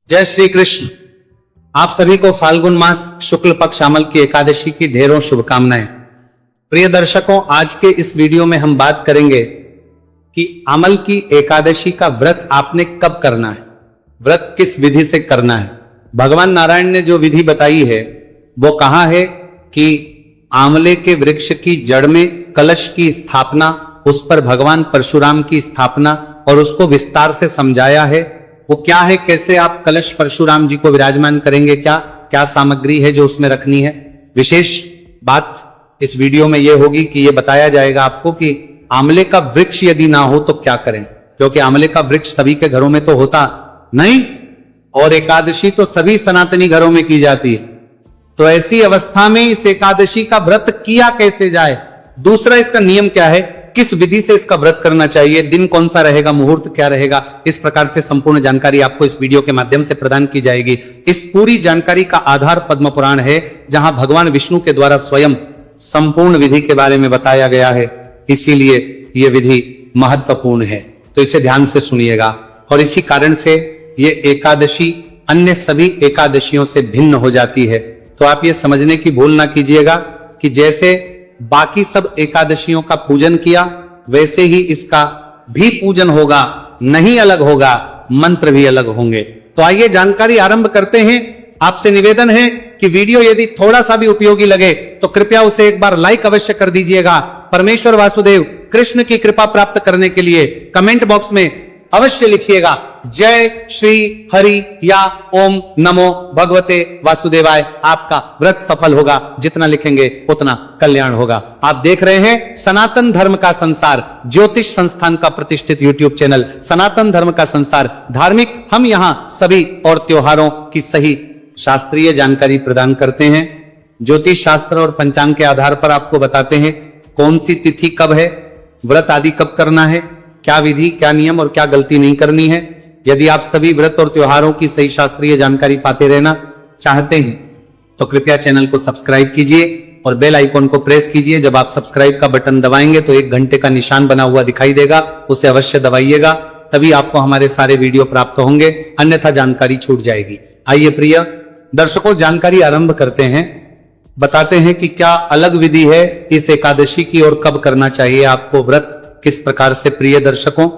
जय श्री कृष्ण। आप सभी को फाल्गुन मास शुक्ल पक्ष अमल की एकादशी की ढेरों शुभकामनाएं। प्रिय दर्शकों, आज के इस वीडियो में हम बात करेंगे कि अमल की एकादशी का व्रत आपने कब करना है, व्रत किस विधि से करना है। भगवान नारायण ने जो विधि बताई है वो कहा है कि आंवले के वृक्ष की जड़ में कलश की स्थापना, उस पर भगवान परशुराम की स्थापना और उसको विस्तार से समझाया है। वो क्या है, कैसे आप कलश परशुराम जी को विराजमान करेंगे, क्या क्या सामग्री है जो उसमें रखनी है। विशेष बात इस वीडियो में यह होगी कि यह बताया जाएगा आपको कि आंवले का वृक्ष यदि ना हो तो क्या करें, क्योंकि आंवले का वृक्ष सभी के घरों में तो होता नहीं और एकादशी तो सभी सनातनी घरों में की जाती है। तो ऐसी अवस्था में इस एकादशी का व्रत किया कैसे जाए, दूसरा इसका नियम क्या है, किस विधि से इसका व्रत करना चाहिए, दिन कौन सा रहेगा, मुहूर्त क्या रहेगा, इस प्रकार से संपूर्ण जानकारी आपको इस वीडियो के माध्यम से प्रदान की जाएगी। इस पूरी जानकारी का आधार पद्म पुराण है, जहां भगवान विष्णु के द्वारा स्वयं संपूर्ण विधि के बारे में बताया गया है। इसीलिए यह विधि महत्वपूर्ण है, तो इसे ध्यान से सुनिएगा। और इसी कारण से ये एकादशी अन्य सभी एकादशियों से भिन्न हो जाती है। तो आप ये समझने की भूल ना कीजिएगा कि जैसे बाकी सब एकादशियों का पूजन किया वैसे ही इसका भी पूजन होगा, नहीं अलग होगा, मंत्र भी अलग होंगे। तो आइए जानकारी आरंभ करते हैं। आपसे निवेदन है कि वीडियो यदि थोड़ा सा भी उपयोगी लगे तो कृपया उसे एक बार लाइक अवश्य कर दीजिएगा। परमेश्वर वासुदेव कृष्ण की कृपा प्राप्त करने के लिए कमेंट बॉक्स में अवश्य लिखिएगा जय श्री हरि या ओम नमो भगवते वासुदेवाय। आपका व्रत सफल होगा, जितना लिखेंगे उतना कल्याण होगा। आप देख रहे हैं सनातन धर्म का संसार, ज्योतिष संस्थान का प्रतिष्ठित यूट्यूब चैनल सनातन धर्म का संसार धार्मिक। हम यहां सभी और त्योहारों की सही शास्त्रीय जानकारी प्रदान करते हैं। ज्योतिष शास्त्र और पंचांग के आधार पर आपको बताते हैं कौन सी तिथि कब है, व्रत आदि कब करना है, क्या विधि, क्या नियम और क्या गलती नहीं करनी है। यदि आप सभी व्रत और त्योहारों की सही शास्त्रीय जानकारी पाते रहना चाहते हैं तो कृपया चैनल को सब्सक्राइब कीजिए और बेल आइकॉन को प्रेस कीजिए। जब आप सब्सक्राइब का बटन दबाएंगे तो एक घंटे का निशान बना हुआ दिखाई देगा, उसे अवश्य दबाइएगा, तभी आपको हमारे सारे वीडियो प्राप्त होंगे, अन्यथा जानकारी छूट जाएगी। आइए प्रिय दर्शकों, जानकारी आरंभ करते हैं। बताते हैं कि क्या अलग विधि है इस एकादशी की और कब करना चाहिए आपको व्रत, किस प्रकार से। प्रिय दर्शकों,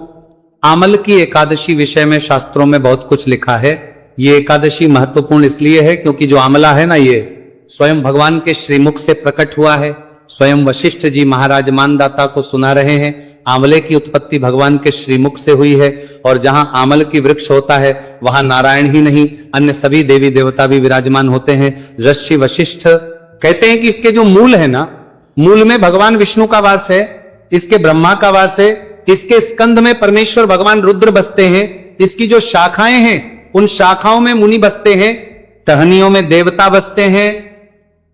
आमल की एकादशी विषय में शास्त्रों में बहुत कुछ लिखा है। ये एकादशी महत्वपूर्ण इसलिए है क्योंकि जो आमला है ना, ये स्वयं भगवान के श्रीमुख से प्रकट हुआ है। स्वयं वशिष्ठ जी महाराज मानदाता को सुना रहे हैं। आंवले की उत्पत्ति भगवान के श्रीमुख से हुई है और जहां आमल की वृक्ष होता है वहां नारायण ही नहीं अन्य सभी देवी देवता भी विराजमान होते हैं। ऋषि वशिष्ठ कहते हैं कि इसके जो मूल है ना, मूल में भगवान विष्णु का वास है, इसके ब्रह्मा का वास है, इसके स्कंद में परमेश्वर भगवान रुद्र बसते हैं, इसकी जो शाखाएं हैं उन शाखाओं में मुनि बसते हैं, टहनियों में देवता बसते हैं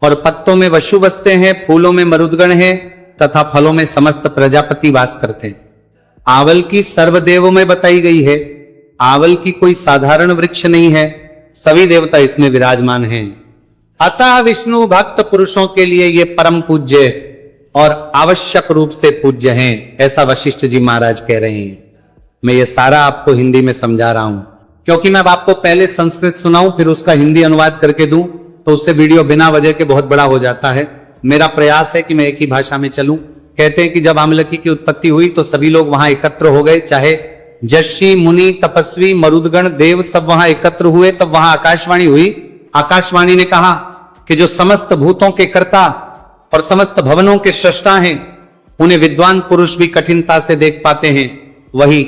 और पत्तों में वशु बसते हैं, फूलों में मरुदगण है तथा फलों में समस्त प्रजापति वास करते हैं। आवल की सर्वदेवों में बताई गई है। आवल की कोई साधारण वृक्ष नहीं है, सभी देवता इसमें विराजमान हैं। अतः विष्णु भक्त पुरुषों के लिए ये परम पूज्य और आवश्यक रूप से पूज्य हैं, ऐसा वशिष्ठ जी महाराज कह रहे हैं। मैं ये सारा आपको हिंदी में समझा रहा हूं क्योंकि मैं आपको पहले संस्कृत सुनाऊं फिर उसका हिंदी अनुवाद करके दूं तो उससे वीडियो बिना वजह के बहुत बड़ा हो जाता है। मेरा प्रयास है कि मैं एक ही भाषा में चलूं। कहते हैं कि जब आमलकी की उत्पत्ति हुई तो सभी लोग वहां एकत्र हो गए, चाहे जशी मुनि तपस्वी मरुदगण देव सब वहां एकत्र हुए। तब वहां आकाशवाणी हुई। आकाशवाणी ने कहा कि जो समस्त भूतों के कर्ता और समस्त भवनों के सृष्टा हैं उन्हें विद्वान पुरुष भी कठिनता से देख पाते हैं, वही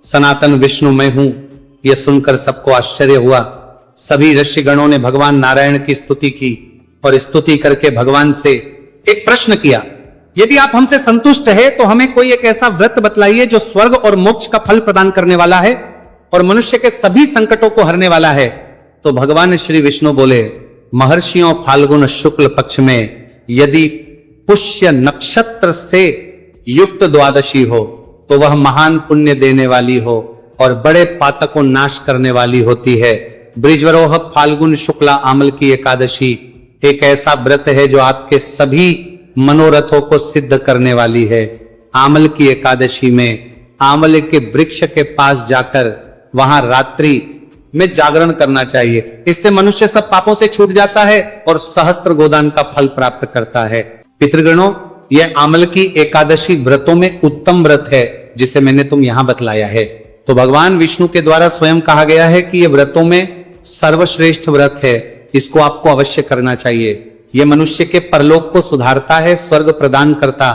सनातन विष्णु मैं हूं। यह सुनकर सबको आश्चर्य हुआ। सभी ऋषिगणों ने भगवान नारायण की स्तुति की और स्तुति करके भगवान से एक प्रश्न किया, यदि आप हमसे संतुष्ट है तो हमें कोई एक ऐसा व्रत बतलाइए जो स्वर्ग और मोक्ष का फल प्रदान करने वाला है और मनुष्य के सभी संकटों को हरने वाला है। तो भगवान श्री विष्णु बोले, महर्षियों फाल्गुन शुक्ल पक्ष में यदि पुष्य नक्षत्र से युक्त द्वादशी हो तो वह महान पुण्य देने वाली हो और बड़े पातक को नाश करने वाली होती है। ब्रिजवरोह फाल्गुन शुक्ला आमल की एकादशी एक ऐसा व्रत है जो आपके सभी मनोरथों को सिद्ध करने वाली है। आमल की एकादशी में आमले के वृक्ष के पास जाकर वहां रात्रि में जागरण करना चाहिए। इससे मनुष्य सब पापों से छूट जाता है और सहस्त्र गोदान का फल प्राप्त करता है। पितृगणों, यह आमल की एकादशी व्रतों में उत्तम व्रत है जिसे मैंने तुम यहां बतलाया है। तो भगवान विष्णु के द्वारा स्वयं कहा गया है कि यह व्रतों में सर्वश्रेष्ठ व्रत है, इसको आपको अवश्य करना चाहिए। यह मनुष्य के परलोक को सुधारता है, स्वर्ग प्रदान करता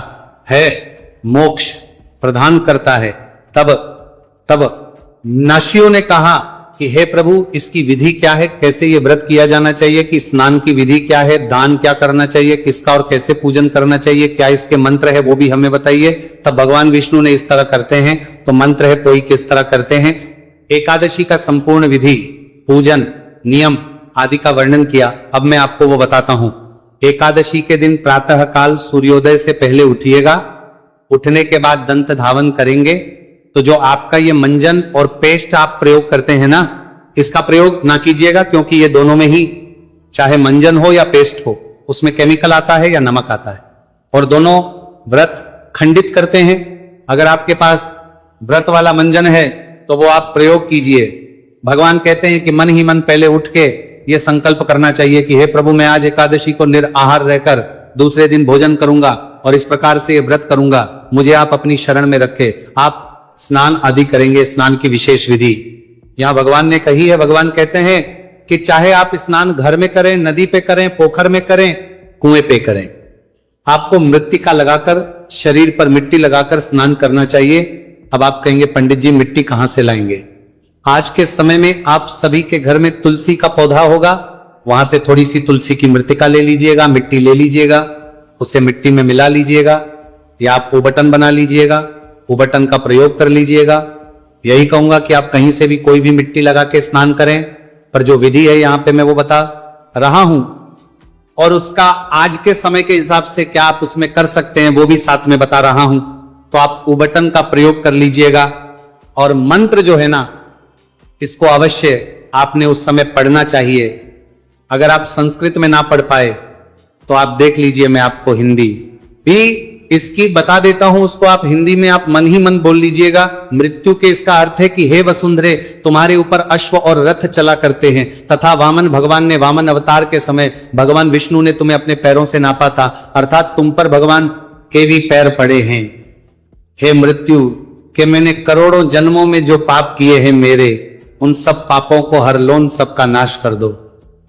है, मोक्ष प्रदान करता है। तब नाशियों ने कहा कि हे प्रभु, इसकी विधि क्या है, कैसे ये व्रत किया जाना चाहिए, कि स्नान की विधि क्या है, दान क्या करना चाहिए, किसका और कैसे पूजन करना चाहिए, क्या इसके मंत्र है वो भी हमें बताइए। तब भगवान विष्णु ने इस तरह करते हैं, तो मंत्र है कोई किस तरह करते हैं। एकादशी का संपूर्ण विधि, पूजन, नियम आदि का वर्णन किया। अब मैं आपको वो बताता हूं। एकादशी के दिन प्रातः काल सूर्योदय से पहले उठिएगा। उठने के बाद दंत धावन करेंगे। तो जो आपका ये मंजन और पेस्ट आप प्रयोग करते हैं ना, इसका प्रयोग ना कीजिएगा, क्योंकि ये दोनों में ही, चाहे मंजन हो या पेस्ट हो, उसमें केमिकल आता है या नमक आता है, और दोनों व्रत खंडित करते हैं। अगर आपके पास व्रत वाला मंजन है तो वो आप प्रयोग कीजिए। भगवान कहते हैं कि मन ही मन पहले उठ के ये संकल्प करना चाहिए कि हे प्रभु, मैं आज एकादशी को निराहार रहकर दूसरे दिन भोजन करूंगा और इस प्रकार से ये व्रत करूंगा, मुझे आप अपनी शरण में रखे। आप स्नान आदि करेंगे, स्नान की विशेष विधि यहां भगवान ने कही है। भगवान कहते हैं कि चाहे आप स्नान घर में करें, नदी पे करें, पोखर में करें, कुएं पे करें, आपको मृत्तिका लगाकर, शरीर पर मिट्टी लगाकर स्नान करना चाहिए। अब आप कहेंगे पंडित जी मिट्टी कहां से लाएंगे? आज के समय में आप सभी के घर में तुलसी का पौधा होगा, वहां से थोड़ी सी तुलसी की मृत्तिका ले लीजिएगा, मिट्टी ले लीजिएगा, उसे मिट्टी में मिला लीजिएगा, या आप उबटन बना लीजिएगा, उबटन का प्रयोग कर लीजिएगा। यही कहूंगा कि आप कहीं से भी कोई भी मिट्टी लगा के स्नान करें, पर जो विधि है यहां पे मैं वो बता रहा हूं, और उसका आज के समय के हिसाब से क्या आप उसमें कर सकते हैं वो भी साथ में बता रहा हूं। तो आप उबटन का प्रयोग कर लीजिएगा, और मंत्र जो है ना, इसको अवश्य आपने उस समय पढ़ना चाहिए। अगर आप संस्कृत में ना पढ़ पाए तो आप देख लीजिए, मैं आपको हिंदी भी इसकी बता देता हूं, उसको आप हिंदी में आप मन ही मन बोल लीजिएगा। मृत्यु के इसका अर्थ है कि हे वसुंधरे, तुम्हारे ऊपर अश्व और रथ चला करते हैं, तथा वामन भगवान ने, वामन अवतार के समय भगवान विष्णु ने तुम्हें अपने पैरों से नापा था, अर्थात तुम पर भगवान के भी पैर पड़े हैं। हे मृत्यु, के मैंने करोड़ों जन्मों में जो पाप किए हैं मेरे, उन सब पापों को हर लो, उन सबका नाश कर दो।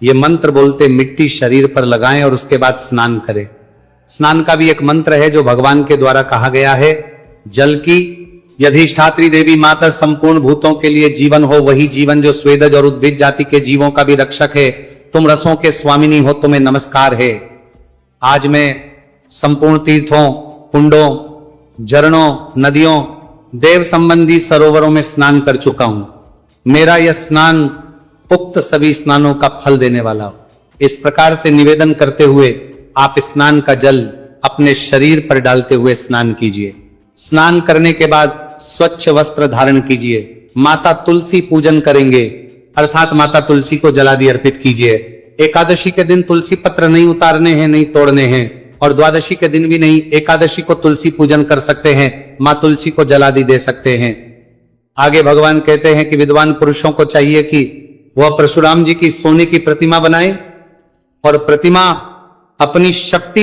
ये मंत्र बोलते मिट्टी शरीर पर लगाएं और उसके बाद स्नान करें। स्नान का भी एक मंत्र है जो भगवान के द्वारा कहा गया है। जल की यधिष्ठात्री देवी माता संपूर्ण भूतों के लिए जीवन हो, वही जीवन जो स्वेदज और उद्भिद जाति के जीवों का भी रक्षक है। तुम रसों के स्वामिनी हो, तुम्हें नमस्कार है। आज मैं संपूर्ण तीर्थों, कुंडों, झरनों, नदियों, देव संबंधी सरोवरों में स्नान कर चुका हूं। मेरा यह स्नान उक्त सभी स्नानों का फल देने वाला हो। इस प्रकार से निवेदन करते हुए आप स्नान का जल अपने शरीर पर डालते हुए स्नान कीजिए। स्नान करने के बाद स्वच्छ वस्त्र धारण कीजिए। माता तुलसी पूजन करेंगे, अर्थात माता तुलसी को जलादि अर्पित कीजिए। एकादशी के दिन तुलसी पत्र नहीं उतारने हैं, नहीं तोड़ने हैं, और द्वादशी के दिन भी नहीं। एकादशी को तुलसी पूजन कर सकते हैं, मां तुलसी को जलादि दे सकते हैं। आगे भगवान कहते हैं कि विद्वान पुरुषों को चाहिए कि वह परशुराम जी की सोने की प्रतिमा बनाए, और प्रतिमा अपनी शक्ति